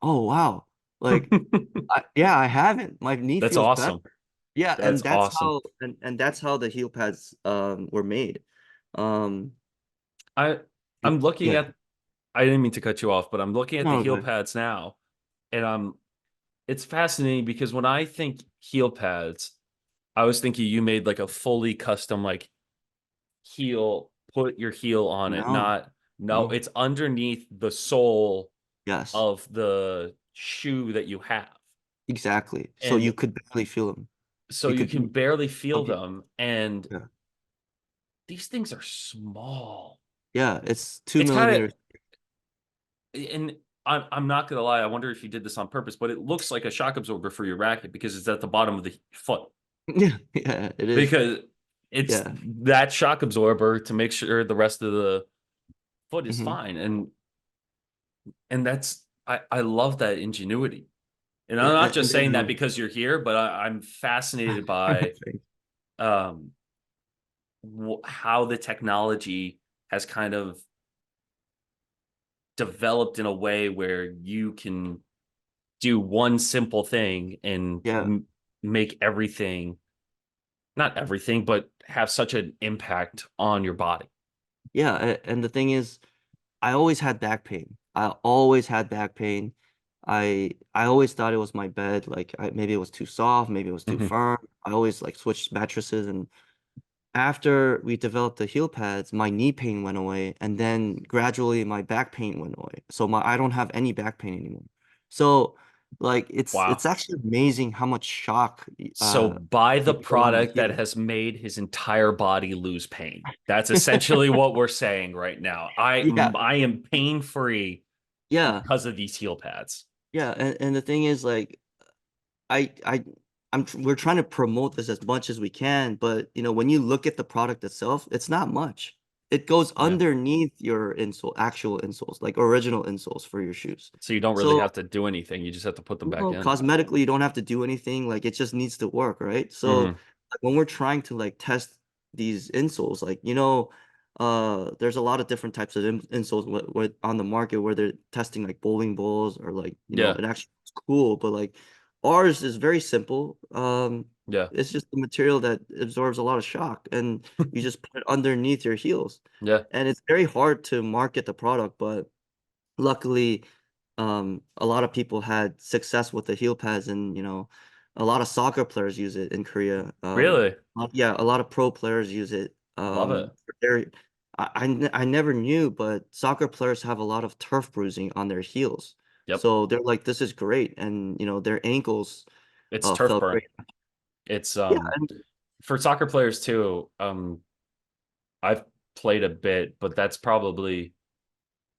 "Oh, wow. Like, yeah, I haven't. My knee That's feels better." awesome. Yeah, That's awesome. and that's how the heel pads were made. Um, I I'm looking yeah. at I didn't mean to cut you off, but I'm looking at the No, heel good. pads now, and it's fascinating because when I think heel pads, I was thinking you made like a fully custom like heel, put your heel on it. No, Not no, no. it's underneath the sole Yes, of the shoe that you have. exactly. So And you could barely feel them. so You you could, can barely feel okay. them. And Yeah, these things are small. yeah. It's two It's kind millimeters. of and I'm not gonna lie, I wonder if you did this on purpose, but it looks like a shock absorber for your racket because it's at the bottom of the foot. Yeah, yeah. It is. Because it's Yeah. that shock absorber to make sure the rest of the foot is Hmm. fine. And that's I love that ingenuity. And I'm Yeah, not and just then saying that because you're here, but I'm fascinated by thank- um how the technology has kind of developed in a way where you can do one simple thing and yeah, make everything, not everything, but have such an impact on your body. yeah. And the thing is, I always had back pain. I always had back pain. I always thought it was my bed. Like maybe it was too soft, maybe it was too Mhm. firm. I always like switched mattresses, and after we developed the heel pads, my knee pain went away, and then gradually my back pain went away. So my I don't have any back pain anymore. So like it's Wow. actually amazing how much shock So buy you the put on the product that heel. has made his entire body lose pain. That's essentially what we're saying right now. Yeah, I am pain free yeah, because of these heel pads. yeah. And the thing is like I we're trying to promote this as much as we can, but when you look at the product itself, it's not much. It goes Yeah. underneath your actual insoles, like original insoles for your shoes. So you don't really So have to do anything. You just have to put them back no, in. cosmetically, you don't have to do anything. Like it just needs to work, right? So Hmm. like, when we're trying to like test these insoles, like there's a lot of different types of insoles on the market where they're testing like bowling balls or like Yeah. it actually looks cool, but like ours is very simple. Yeah. It's just the material that absorbs a lot of shock, and you just put it underneath your heels, Yeah. and it's very hard to market the product, but luckily a lot of people had success with the heel pads, and a lot of soccer players use it in Korea. Really? Yeah, a lot of pro players use it. Love it. They're, I never knew, but soccer players have a lot of turf bruising on their heels, Yep. so they're like, this is great, and their ankles It's turf felt burn. great. It's Yeah, and for soccer players too. I've played a bit, but that's probably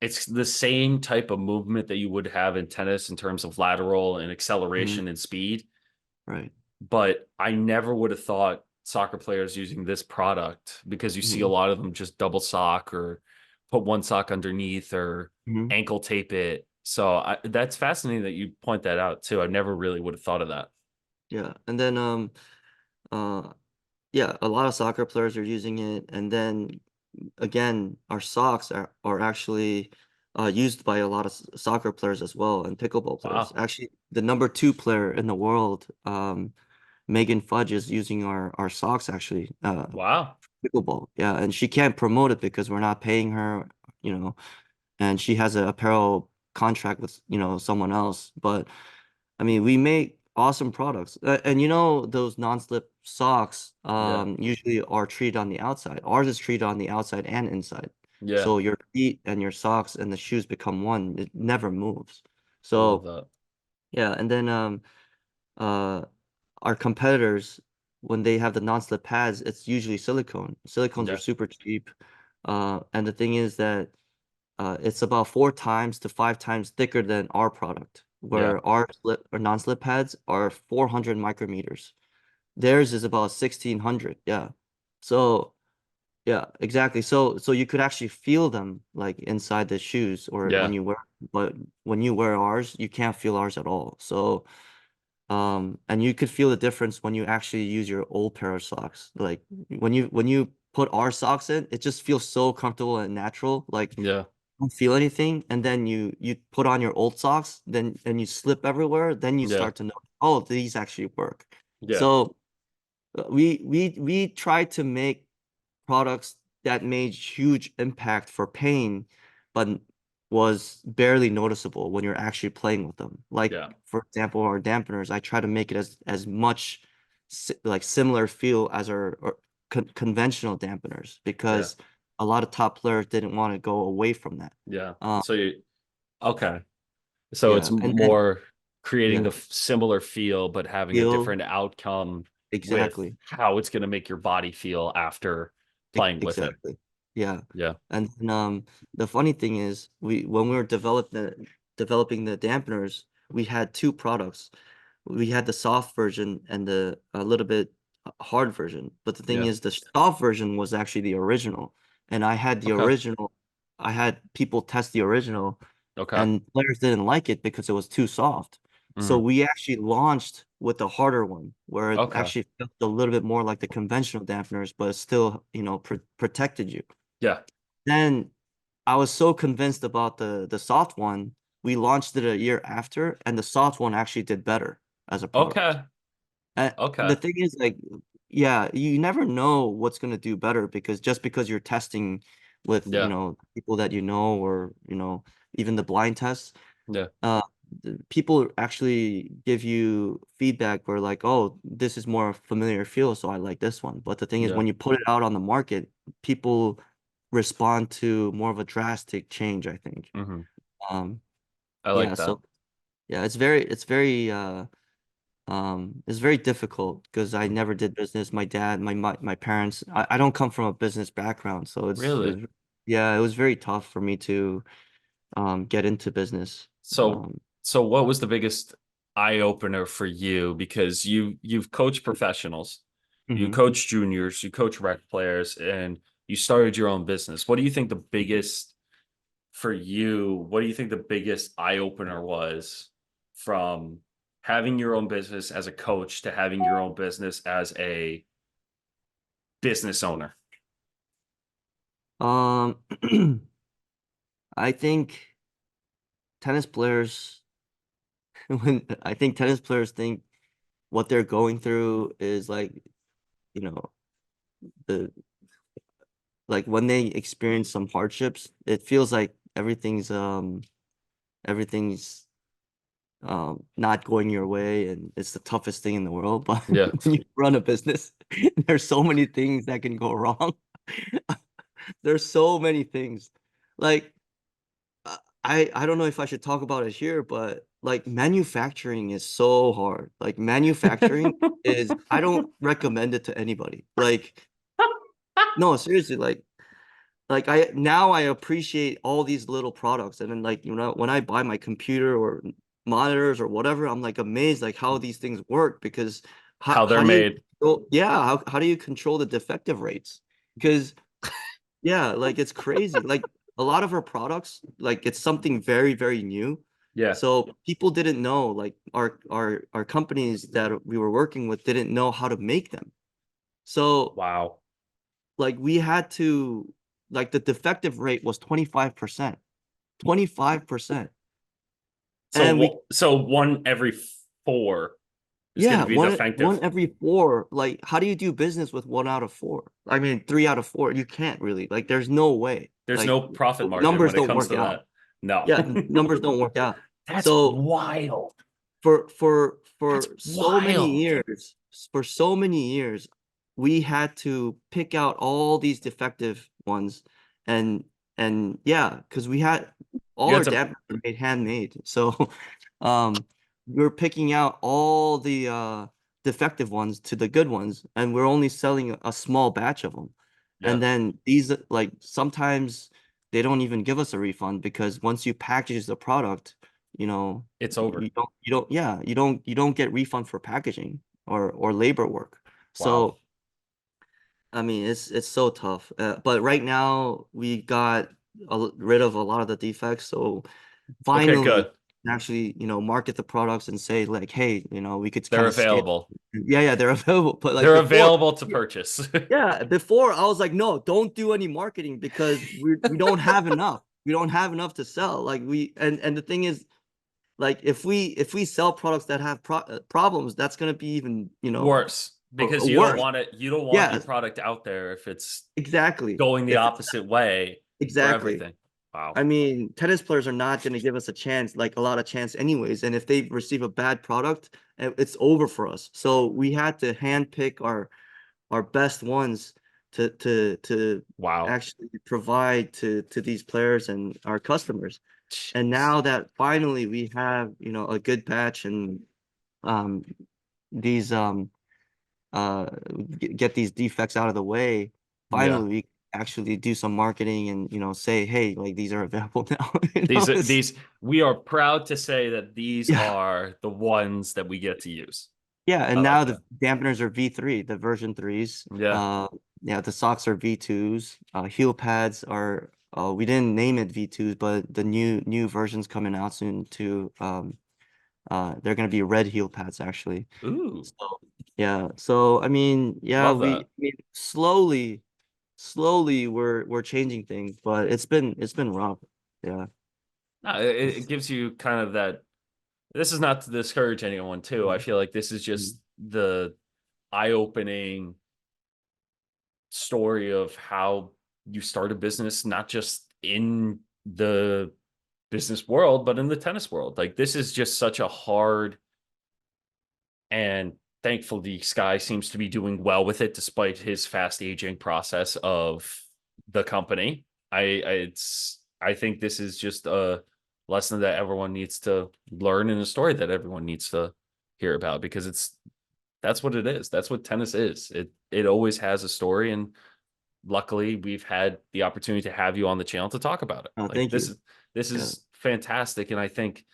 it's the same type of movement that you would have in tennis in terms of lateral and mhm, acceleration and speed. right. But I never would have thought soccer players using this product because you see a Mhm, lot of them just double sock or put one sock underneath or mhm. ankle tape it. So that's fascinating that you point that out too. I never really would have thought of that. Yeah, and then uh yeah, a lot of soccer players are using it, and then again, our socks are actually used by a lot of soccer players as well, and pickleball players. Wow. Actually, the number two player in the world, Megan Fudge, is using our socks actually. Wow. pickleball. Yeah, and she can't promote it because we're not paying her, you know, and she has an apparel contract with, someone else. But I mean, we make awesome products. And those non-slip socks Yeah. usually are treated on the outside. Ours is treated on the outside and inside. Yeah. So your feet and your socks and the shoes become one. It never moves. I love So that. yeah, and then uh our competitors, when they have the non-slip pads, it's usually silicone. Silicones are Yeah. super cheap. And the thing is that it's about 4 times to 5 times thicker than our product, Yeah. where our slip or non-slip pads are 400 micrometers. Theirs is about 1600. Yeah. So yeah, exactly. So you could actually feel them like inside the shoes or when Yeah. you wear, but when you wear ours, you can't feel ours at all. So and you could feel the difference when you actually use your old pair of socks. Like when you put our socks in, it just feels so comfortable and natural. Like Yeah. don't feel anything, and then you put on your old socks, then and you slip everywhere, then you Yeah. start to know, oh, these actually work. Yeah. So we try to make products that made huge impact for pain, but was barely noticeable when you're actually playing with them. Like Yeah. for example, our dampeners, I try to make it as much like similar feel as our or conventional dampeners Yeah. because a lot of top players didn't want to go away from that. Yeah. Um, So you okay. So it's yeah, and then more creating the yeah, similar feel, but having a feel different outcome with exactly. how it's going to make your body feel after playing with it. Exactly. Yeah. Yeah. And then, the funny thing is we when we were developing the dampeners, we had two products. We had the soft version and the a little bit hard version. But the thing Yeah. is the soft version was actually the original. And I had the Okay. original. I had people test the original Okay. and players didn't like it because it was too soft. So Hmm. we actually launched with the harder one, where it Okay. actually felt a little bit more like the conventional dampeners, but it still, protected you. Yeah. Then I was so convinced about the soft one, we launched it a year after, and the soft one actually did better as a product. Okay. And the Okay. thing is, like, yeah, you never know what's gonna do better because just because you're testing with, Yeah. people that you know or, even the blind tests, Yeah. uh, people actually give you feedback where like, oh, this is more familiar feel, so I like this one. But the thing is, Yeah. when you put it out on the market, people respond to more of a drastic change, I think. Hmm. Um, I yeah, like that. so yeah, it's very difficult because I Mhm. never did business. My dad, my parents, I don't come from a business background, so Really? yeah, it was very tough for me to get into business. So, Um, so what was the biggest eye opener for you? Because you've coached professionals, you mhm. coach juniors, you coach rec players, and you started your own business. What do you think the biggest for you? What do you think the biggest eye opener was from having your own business as a coach to having your own business as a business owner? Um, I think tennis players when I think tennis players think what they're going through is like, you know, the like when they experience some hardships, it feels like everything's not going your way and it's the toughest thing in the world. But Yeah. when you run a business, there's so many things that can go wrong. There's so many things. Like I don't know if I should talk about it here, but like manufacturing is so hard. Like manufacturing is I don't recommend it to anybody. Like no, seriously, like I appreciate all these little products and then like when I buy my computer or monitors or whatever, I'm like amazed like how these things work because how How they're how do you made. yeah, how do you control the defective rates? Because yeah, like it's crazy. Like a lot of our products, like it's something very, very new. Yeah. So people didn't know, like our companies that we were working with didn't know how to make them. So Wow. like we had to like the defective rate was 25%. 25%. So And we what? So one every four. is going to Yeah, be one defective. every four. Like, how do you do business with 1 out of 4? I mean, 3 out of 4. You can't really. Like, there's no way. There's Like, no profit margin numbers when it don't comes work to out. that. No. Yeah, numbers don't work out. That's So wild. That's for so many wild. years, we had to pick out all these defective ones, and yeah, because we had You all had our to dampers were made handmade, so we are picking out all the defective ones to the good ones, and we're only selling a small batch of them, yeah, and then these like sometimes they don't even give us a refund because once you package the product, you know it's over. you don't get refund for packaging or labor work. Wow. So I mean it's so tough. But right now we got rid of a lot of the defects, so Okay, finally good. actually market the products and say like, hey, we could They're kind of scale. available. Yeah, they're available. But like They're before, available to purchase. yeah, before I was like, no, don't do any marketing because we don't have enough. We don't have enough to sell. Like and the thing is, like if we sell products that have problems, that's gonna be even Worse because you don't worse. want it. You don't want your Yeah, product out there if it's exactly. going the If it's opposite way for exactly, everything. Wow. I mean, tennis players are not gonna give us a chance, like a lot of chance, anyways. And if they receive a bad product, it's over for us. So we had to handpick our best ones to Wow. actually provide to these players and our customers. And Jeez. now that finally we have a good batch and um these uh get these defects out of the way, Yeah. finally we actually do some marketing and say, hey, like these are available now. It's These we are proud to say that these yeah. are the ones that we get to use. Yeah, I and like now the that. dampeners are V3, the version 3s. Yeah. Yeah, the socks are V2s. Heel pads are we didn't name it V2s, but the new version's coming out soon too. They're gonna be red heel pads actually. Ooh, So yeah, so I mean, yeah, love that. slowly we're changing things, but it's been rough. Yeah. No, it gives you kind of that. This is not to discourage anyone, too. I feel like this is Mhm. just the eye-opening story of how you start a business, not just in the business world, but in the tennis world. Like this is just such a hard and thankfully Sky seems to be doing well with it despite his fast aging process of the company. I think this is just a lesson that everyone needs to learn and a story that everyone needs to hear about because that's what it is. That's what tennis is. It always has a story and luckily we've had the opportunity to have you on the channel to talk about it. Oh, Like thank you. this Yeah. is fantastic and I think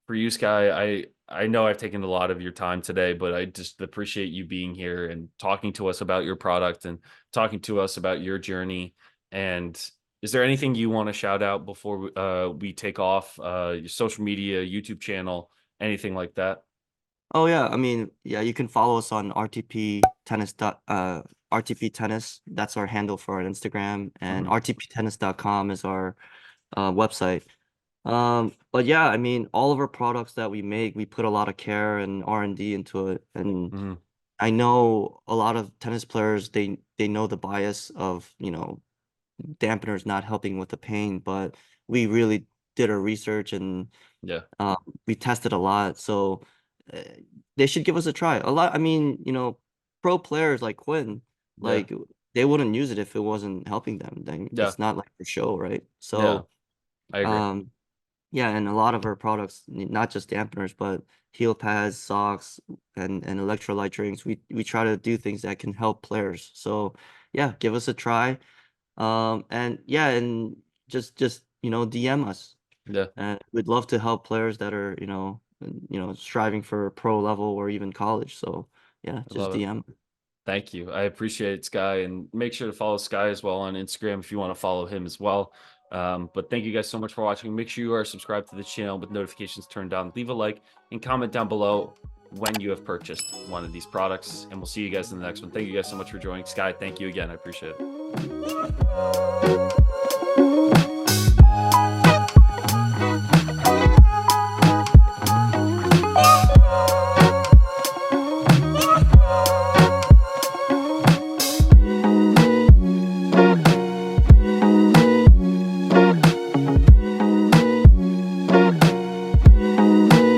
for you, Sky, I know I've taken a lot of your time today, but I just appreciate you being here and talking to us about your product and talking to us about your journey. And is there anything you want to shout out before we take off? Your social media, YouTube channel, anything like that? Oh yeah, I mean, yeah, you can follow us on RTP tennis. That's our handle for our Instagram, and Mhm. rtptennis.com is our website. But yeah, I mean, all of our products that we make, we put a lot of care and R&D into it. And Mhm. I know a lot of tennis players, they know the bias of, dampeners not helping with the pain, but we really did our research and Yeah. uh, we tested a lot. So uh, they should give us a try. A lot, I mean, pro players like Quinn, Yeah. like they wouldn't use it if it wasn't helping them. Then Yeah. it's not like for show, right? Yeah. So I agree. um yeah, and a lot of our products, not just dampeners, but heel pads, socks, and electrolyte drinks. We try to do things that can help players. So yeah, give us a try. And yeah, and just DM us. Yeah. And we'd love to help players that are striving for pro level or even college. So yeah, I just love it. DM. Thank you. I appreciate it, Sky, and make sure to follow Sky as well on Instagram if you want to follow him as well. But thank you guys so much for watching. Make sure you are subscribed to the channel with notifications turned on. Leave a like and comment down below when you have purchased one of these products, and we'll see you guys in the next one. Thank you guys so much for joining. Sky, thank you again. I appreciate it.